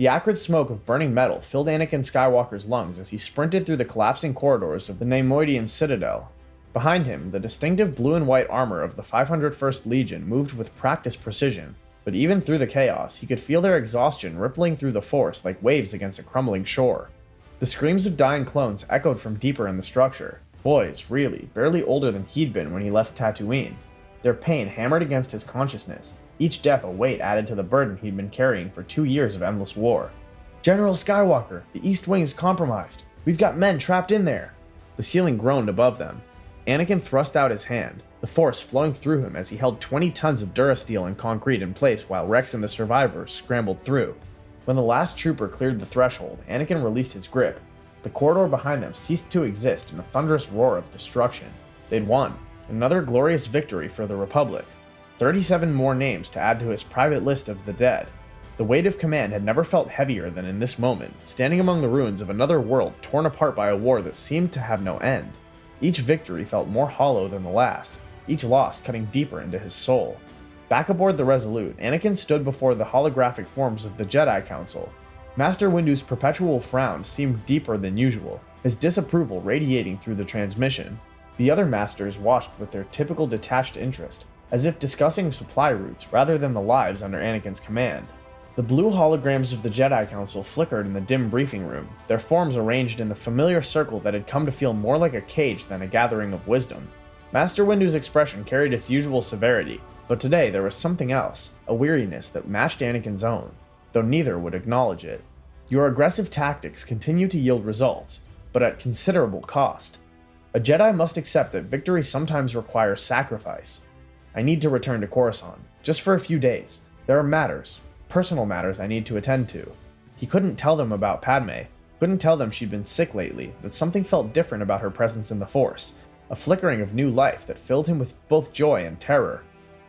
The acrid smoke of burning metal filled Anakin Skywalker's lungs as he sprinted through the collapsing corridors of the Neimoidian Citadel. Behind him, the distinctive blue and white armor of the 501st Legion moved with practiced precision, but even through the chaos, he could feel their exhaustion rippling through the Force like waves against a crumbling shore. The screams of dying clones echoed from deeper in the structure. Boys, really, barely older than he'd been when he left Tatooine. Their pain hammered against his consciousness, each death a weight added to the burden he'd been carrying for 2 years of endless war. "General Skywalker, the East Wing is compromised. We've got men trapped in there." The ceiling groaned above them. Anakin thrust out his hand, the Force flowing through him as he held 20 tons of durasteel and concrete in place while Rex and the survivors scrambled through. When the last trooper cleared the threshold, Anakin released his grip. The corridor behind them ceased to exist in a thunderous roar of destruction. They'd won. Another glorious victory for the Republic. 37 more names to add to his private list of the dead. The weight of command had never felt heavier than in this moment, standing among the ruins of another world torn apart by a war that seemed to have no end. Each victory felt more hollow than the last, each loss cutting deeper into his soul. Back aboard the Resolute, Anakin stood before the holographic forms of the Jedi Council. Master Windu's perpetual frown seemed deeper than usual, his disapproval radiating through the transmission. The other masters watched with their typical detached interest, as if discussing supply routes rather than the lives under Anakin's command. The blue holograms of the Jedi Council flickered in the dim briefing room, their forms arranged in the familiar circle that had come to feel more like a cage than a gathering of wisdom. Master Windu's expression carried its usual severity, but today there was something else, a weariness that matched Anakin's own, though neither would acknowledge it. "Your aggressive tactics continue to yield results, but at considerable cost. A Jedi must accept that victory sometimes requires sacrifice. I need to return to Coruscant, just for a few days. There are matters, personal matters I need to attend to." He couldn't tell them about Padme, couldn't tell them she'd been sick lately, that something felt different about her presence in the Force, a flickering of new life that filled him with both joy and terror.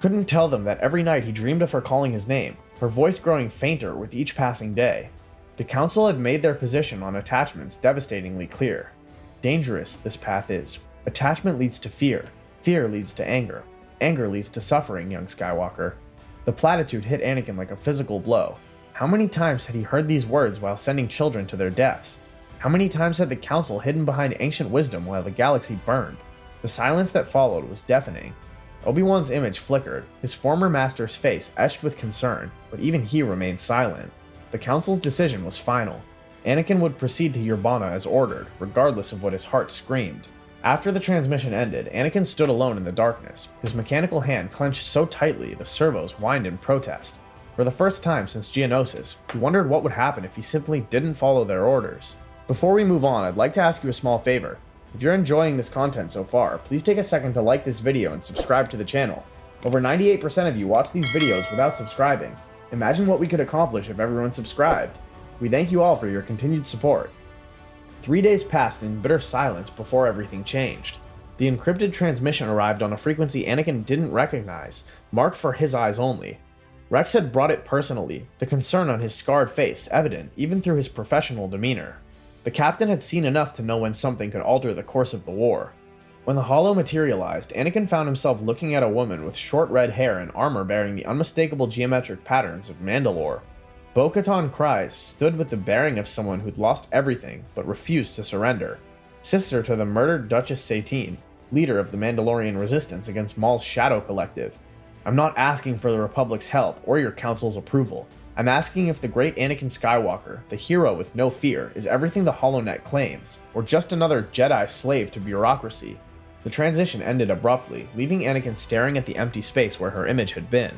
Couldn't tell them that every night he dreamed of her calling his name, her voice growing fainter with each passing day. The Council had made their position on attachments devastatingly clear. Dangerous, this path is. Attachment leads to fear. Fear leads to anger. Anger leads to suffering, young Skywalker. The platitude hit Anakin like a physical blow. How many times had he heard these words while sending children to their deaths? How many times had the Council hidden behind ancient wisdom while the galaxy burned? The silence that followed was deafening. Obi-Wan's image flickered, his former master's face etched with concern, but even he remained silent. The Council's decision was final. Anakin would proceed to Urbana as ordered, regardless of what his heart screamed. After the transmission ended, Anakin stood alone in the darkness, his mechanical hand clenched so tightly the servos whined in protest. For the first time since Geonosis, he wondered what would happen if he simply didn't follow their orders. Before we move on, I'd like to ask you a small favor. If you're enjoying this content so far, please take a second to like this video and subscribe to the channel. Over 98% of you watch these videos without subscribing. Imagine what we could accomplish if everyone subscribed. We thank you all for your continued support. 3 days passed in bitter silence before everything changed. The encrypted transmission arrived on a frequency Anakin didn't recognize, marked for his eyes only. Rex had brought it personally, the concern on his scarred face evident even through his professional demeanor. The captain had seen enough to know when something could alter the course of the war. When the holo materialized, Anakin found himself looking at a woman with short red hair and armor bearing the unmistakable geometric patterns of Mandalore. Bo-Katan Kryze stood with the bearing of someone who'd lost everything but refused to surrender. Sister to the murdered Duchess Satine, leader of the Mandalorian resistance against Maul's Shadow Collective. "I'm not asking for the Republic's help or your council's approval. I'm asking if the great Anakin Skywalker, the hero with no fear, is everything the HoloNet claims, or just another Jedi slave to bureaucracy." The transition ended abruptly, leaving Anakin staring at the empty space where her image had been.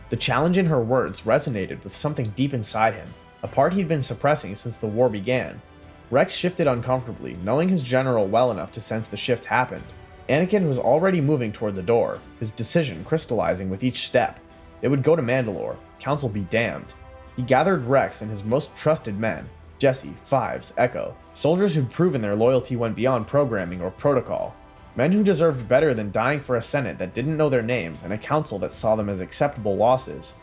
The challenge in her words resonated with something deep inside him, a part he'd been suppressing since the war began. Rex shifted uncomfortably, knowing his general well enough to sense the shift happened. Anakin was already moving toward the door, his decision crystallizing with each step. It would go to Mandalore, Council be damned. He gathered Rex and his most trusted men, Jesse, Fives, Echo, soldiers who'd proven their loyalty went beyond programming or protocol. Men who deserved better than dying for a Senate that didn't know their names and a council that saw them as acceptable losses.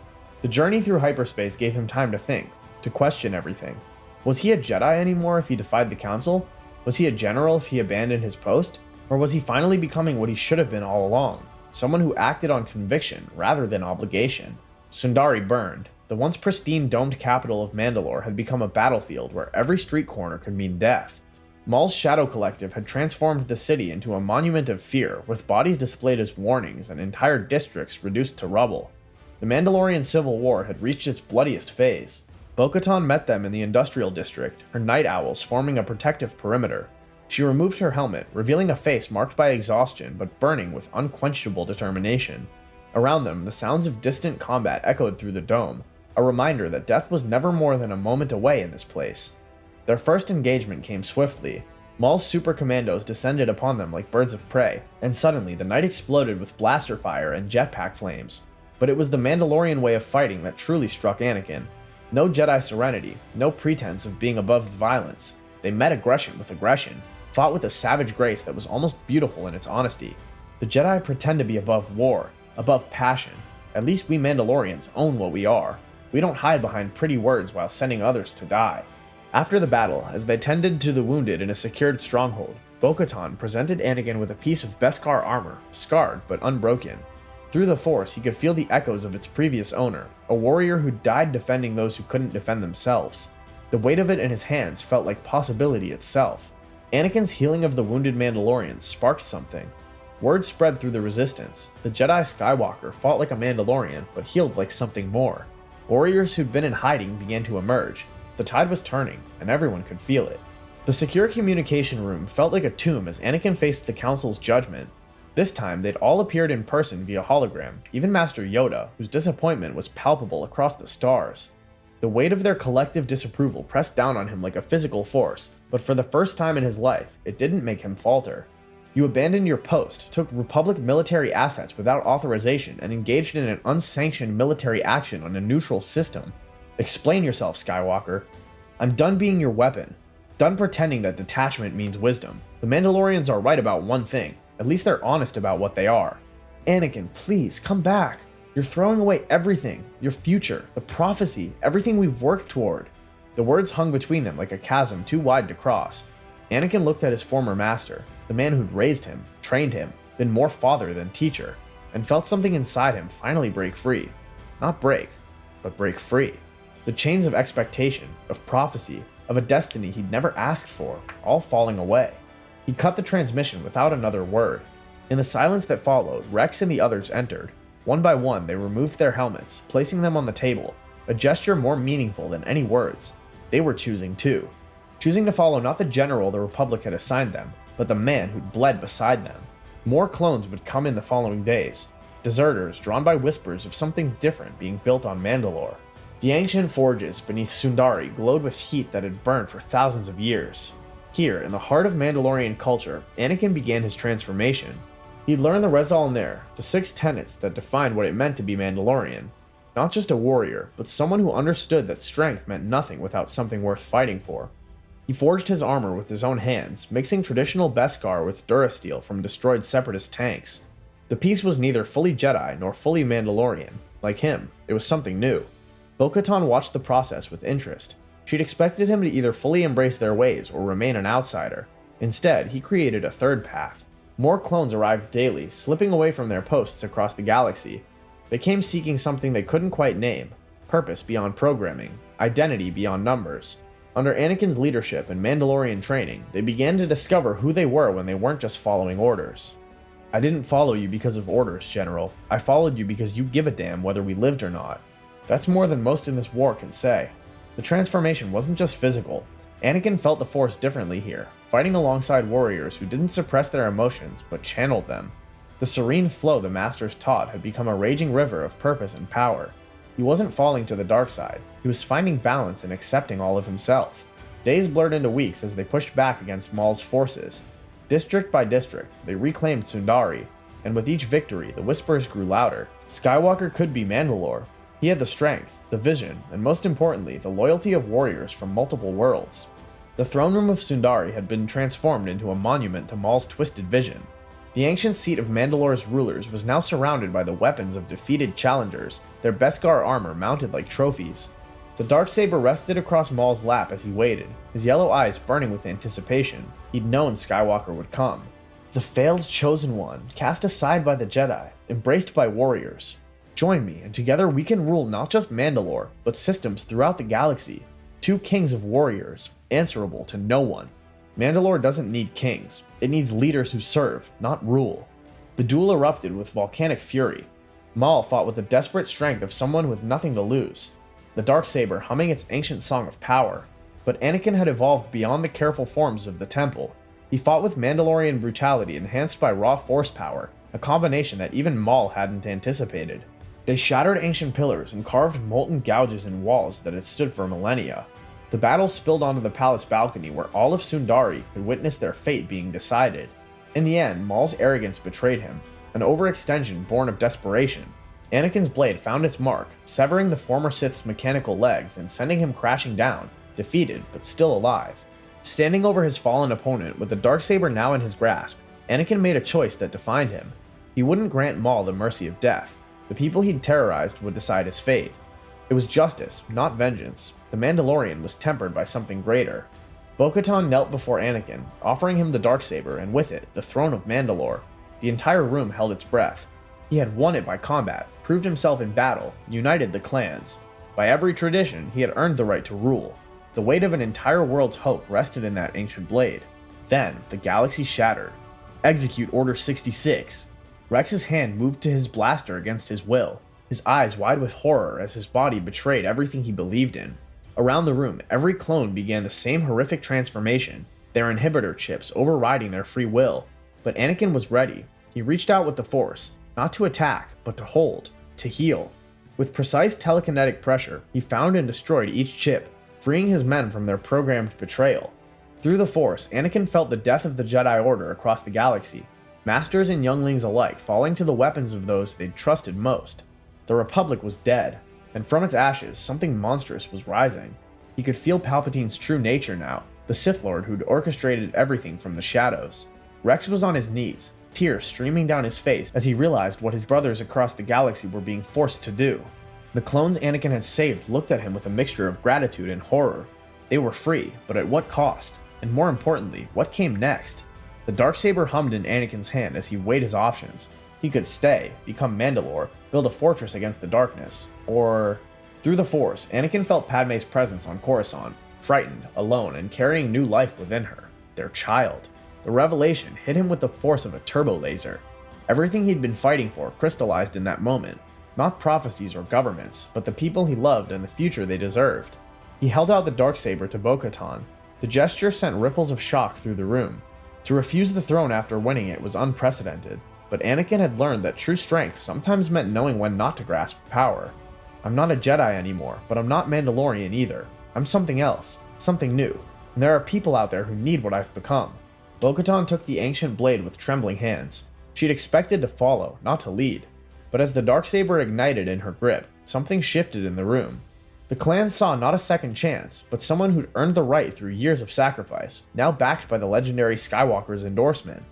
The journey through hyperspace gave him time to think, to question everything. Was he a Jedi anymore if he defied the council? Was he a general if he abandoned his post? Or was he finally becoming what he should have been all along? Someone who acted on conviction rather than obligation. Sundari burned. The once pristine domed capital of Mandalore had become a battlefield where every street corner could mean death. Maul's Shadow Collective had transformed the city into a monument of fear, with bodies displayed as warnings and entire districts reduced to rubble. The Mandalorian Civil War had reached its bloodiest phase. Bo-Katan met them in the Industrial District, her night owls forming a protective perimeter. She removed her helmet, revealing a face marked by exhaustion but burning with unquenchable determination. Around them, the sounds of distant combat echoed through the dome, a reminder that death was never more than a moment away in this place. Their first engagement came swiftly. Maul's super commandos descended upon them like birds of prey, and suddenly the night exploded with blaster fire and jetpack flames. But it was the Mandalorian way of fighting that truly struck Anakin. No Jedi serenity, no pretense of being above the violence. They met aggression with aggression, fought with a savage grace that was almost beautiful in its honesty. The Jedi pretend to be above war, above passion. At least we Mandalorians own what we are. We don't hide behind pretty words while sending others to die. After the battle, as they tended to the wounded in a secured stronghold, Bo-Katan presented Anakin with a piece of Beskar armor, scarred but unbroken. Through the Force, he could feel the echoes of its previous owner, a warrior who died defending those who couldn't defend themselves. The weight of it in his hands felt like possibility itself. Anakin's healing of the wounded Mandalorians sparked something. Word spread through the Resistance. The Jedi Skywalker fought like a Mandalorian, but healed like something more. Warriors who'd been in hiding began to emerge. The tide was turning, and everyone could feel it. The secure communication room felt like a tomb as Anakin faced the Council's judgment. This time, they'd all appeared in person via hologram, even Master Yoda, whose disappointment was palpable across the stars. The weight of their collective disapproval pressed down on him like a physical force, but for the first time in his life, it didn't make him falter. You abandoned your post, took Republic military assets without authorization, and engaged in an unsanctioned military action on a neutral system. Explain yourself, Skywalker. I'm done being your weapon. Done pretending that detachment means wisdom. The Mandalorians are right about one thing. At least they're honest about what they are. Anakin, please, come back. You're throwing away everything. Your future, the prophecy, everything we've worked toward. The words hung between them like a chasm too wide to cross. Anakin looked at his former master, the man who'd raised him, trained him, been more father than teacher, and felt something inside him finally break free. Not break, but break free. The chains of expectation, of prophecy, of a destiny he'd never asked for, all falling away. He cut the transmission without another word. In the silence that followed, Rex and the others entered. One by one, they removed their helmets, placing them on the table, a gesture more meaningful than any words. They were choosing too. Choosing to follow not the general the Republic had assigned them, but the man who'd bled beside them. More clones would come in the following days. Deserters drawn by whispers of something different being built on Mandalore. The ancient forges beneath Sundari glowed with heat that had burned for thousands of years. Here, in the heart of Mandalorian culture, Anakin began his transformation. He'd learned the Rezal Ner, the 6 tenets that defined what it meant to be Mandalorian. Not just a warrior, but someone who understood that strength meant nothing without something worth fighting for. He forged his armor with his own hands, mixing traditional Beskar with Durasteel from destroyed Separatist tanks. The piece was neither fully Jedi nor fully Mandalorian. Like him, it was something new. Bo-Katan watched the process with interest. She'd expected him to either fully embrace their ways or remain an outsider. Instead, he created a third path. More clones arrived daily, slipping away from their posts across the galaxy. They came seeking something they couldn't quite name: purpose beyond programming, identity beyond numbers. Under Anakin's leadership and Mandalorian training, they began to discover who they were when they weren't just following orders. I didn't follow you because of orders, General. I followed you because you give a damn whether we lived or not. That's more than most in this war can say. The transformation wasn't just physical. Anakin felt the Force differently here, fighting alongside warriors who didn't suppress their emotions, but channeled them. The serene flow the Masters taught had become a raging river of purpose and power. He wasn't falling to the dark side, he was finding balance and accepting all of himself. Days blurred into weeks as they pushed back against Maul's forces. District by district, they reclaimed Sundari, and with each victory, the whispers grew louder. Skywalker could be Mandalore. He had the strength, the vision, and most importantly, the loyalty of warriors from multiple worlds. The throne room of Sundari had been transformed into a monument to Maul's twisted vision. The ancient seat of Mandalore's rulers was now surrounded by the weapons of defeated challengers, their Beskar armor mounted like trophies. The darksaber rested across Maul's lap as he waited, his yellow eyes burning with anticipation. He'd known Skywalker would come. The failed chosen one, cast aside by the Jedi, embraced by warriors. Join me, and together we can rule not just Mandalore, but systems throughout the galaxy. Two kings of warriors, answerable to no one. Mandalore doesn't need kings, it needs leaders who serve, not rule. The duel erupted with volcanic fury. Maul fought with the desperate strength of someone with nothing to lose, the darksaber humming its ancient song of power. But Anakin had evolved beyond the careful forms of the temple. He fought with Mandalorian brutality enhanced by raw force power, a combination that even Maul hadn't anticipated. They shattered ancient pillars and carved molten gouges in walls that had stood for millennia. The battle spilled onto the palace balcony where all of Sundari could witness their fate being decided. In the end, Maul's arrogance betrayed him, an overextension born of desperation. Anakin's blade found its mark, severing the former Sith's mechanical legs and sending him crashing down, defeated but still alive. Standing over his fallen opponent with the darksaber now in his grasp, Anakin made a choice that defined him. He wouldn't grant Maul the mercy of death. The people he'd terrorized would decide his fate. It was justice, not vengeance. The Mandalorian was tempered by something greater. Bo-Katan knelt before Anakin, offering him the darksaber and with it, the throne of Mandalore. The entire room held its breath. He had won it by combat, proved himself in battle, united the clans. By every tradition, he had earned the right to rule. The weight of an entire world's hope rested in that ancient blade. Then, the galaxy shattered. Execute Order 66. Rex's hand moved to his blaster against his will, his eyes wide with horror as his body betrayed everything he believed in. Around the room, every clone began the same horrific transformation, their inhibitor chips overriding their free will. But Anakin was ready. He reached out with the Force, not to attack, but to hold, to heal. With precise telekinetic pressure, he found and destroyed each chip, freeing his men from their programmed betrayal. Through the Force, Anakin felt the death of the Jedi Order across the galaxy, masters and younglings alike falling to the weapons of those they'd trusted most. The Republic was dead, and from its ashes, something monstrous was rising. He could feel Palpatine's true nature now, the Sith Lord who'd orchestrated everything from the shadows. Rex was on his knees, tears streaming down his face as he realized what his brothers across the galaxy were being forced to do. The clones Anakin had saved looked at him with a mixture of gratitude and horror. They were free, but at what cost? And more importantly, what came next? The darksaber hummed in Anakin's hand as he weighed his options. He could stay, become Mandalore, build a fortress against the darkness, or... Through the Force, Anakin felt Padme's presence on Coruscant, frightened, alone, and carrying new life within her. Their child. The revelation hit him with the force of a turbo laser. Everything he'd been fighting for crystallized in that moment. Not prophecies or governments, but the people he loved and the future they deserved. He held out the darksaber to Bo-Katan. The gesture sent ripples of shock through the room. To refuse the throne after winning it was unprecedented, but Anakin had learned that true strength sometimes meant knowing when not to grasp power. I'm not a Jedi anymore, but I'm not Mandalorian either. I'm something else, something new, and there are people out there who need what I've become. Bo-Katan took the ancient blade with trembling hands. She'd expected to follow, not to lead. But as the darksaber ignited in her grip, something shifted in the room. The clans saw not a second chance, but someone who'd earned the right through years of sacrifice, now backed by the legendary Skywalker's endorsement.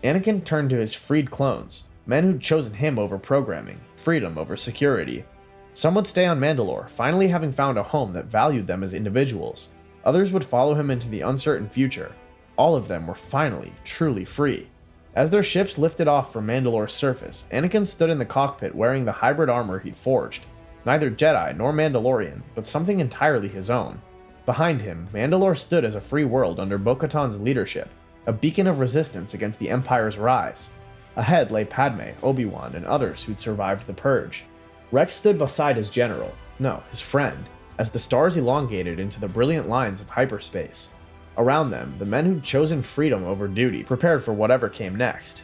Anakin turned to his freed clones, men who'd chosen him over programming, freedom over security. Some would stay on Mandalore, finally having found a home that valued them as individuals. Others would follow him into the uncertain future. All of them were finally, truly free. As their ships lifted off from Mandalore's surface, Anakin stood in the cockpit wearing the hybrid armor he'd forged. Neither Jedi nor Mandalorian, but something entirely his own. Behind him, Mandalore stood as a free world under Bo-Katan's leadership, a beacon of resistance against the Empire's rise. Ahead lay Padme, Obi-Wan, and others who'd survived the Purge. Rex stood beside his general, no, his friend, as the stars elongated into the brilliant lines of hyperspace. Around them, the men who'd chosen freedom over duty prepared for whatever came next.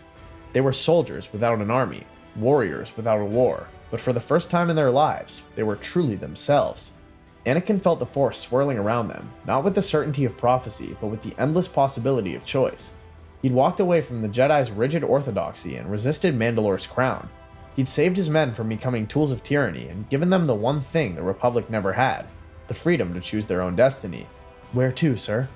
They were soldiers without an army, warriors without a war, but for the first time in their lives, they were truly themselves. Anakin felt the Force swirling around them, not with the certainty of prophecy, but with the endless possibility of choice. He'd walked away from the Jedi's rigid orthodoxy and resisted Mandalore's crown. He'd saved his men from becoming tools of tyranny and given them the one thing the Republic never had, the freedom to choose their own destiny. Where to, sir?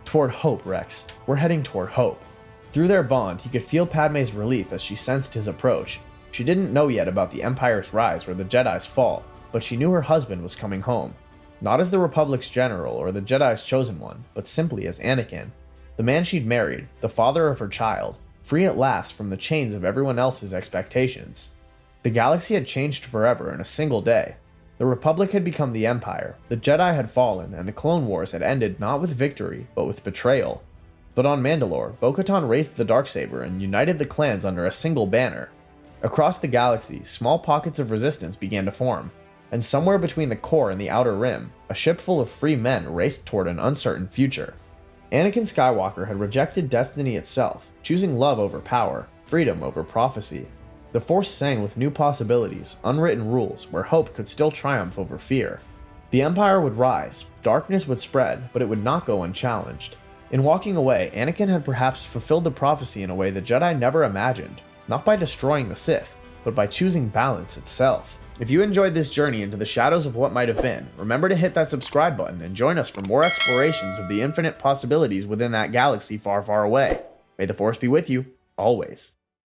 Toward hope, Rex. We're heading toward hope. Through their bond, he could feel Padme's relief as she sensed his approach. She didn't know yet about the Empire's rise or the Jedi's fall, but she knew her husband was coming home. Not as the Republic's general or the Jedi's chosen one, but simply as Anakin. The man she'd married, the father of her child, free at last from the chains of everyone else's expectations. The galaxy had changed forever in a single day. The Republic had become the Empire, the Jedi had fallen, and the Clone Wars had ended not with victory, but with betrayal. But on Mandalore, Bo-Katan raised the Darksaber and united the clans under a single banner. Across the galaxy, small pockets of resistance began to form, and somewhere between the core and the outer rim, a ship full of free men raced toward an uncertain future. Anakin Skywalker had rejected destiny itself, choosing love over power, freedom over prophecy. The Force sang with new possibilities, unwritten rules, where hope could still triumph over fear. The Empire would rise, darkness would spread, but it would not go unchallenged. In walking away, Anakin had perhaps fulfilled the prophecy in a way the Jedi never imagined, not by destroying the Sith, but by choosing balance itself. If you enjoyed this journey into the shadows of what might have been, remember to hit that subscribe button and join us for more explorations of the infinite possibilities within that galaxy far, far away. May the Force be with you, always.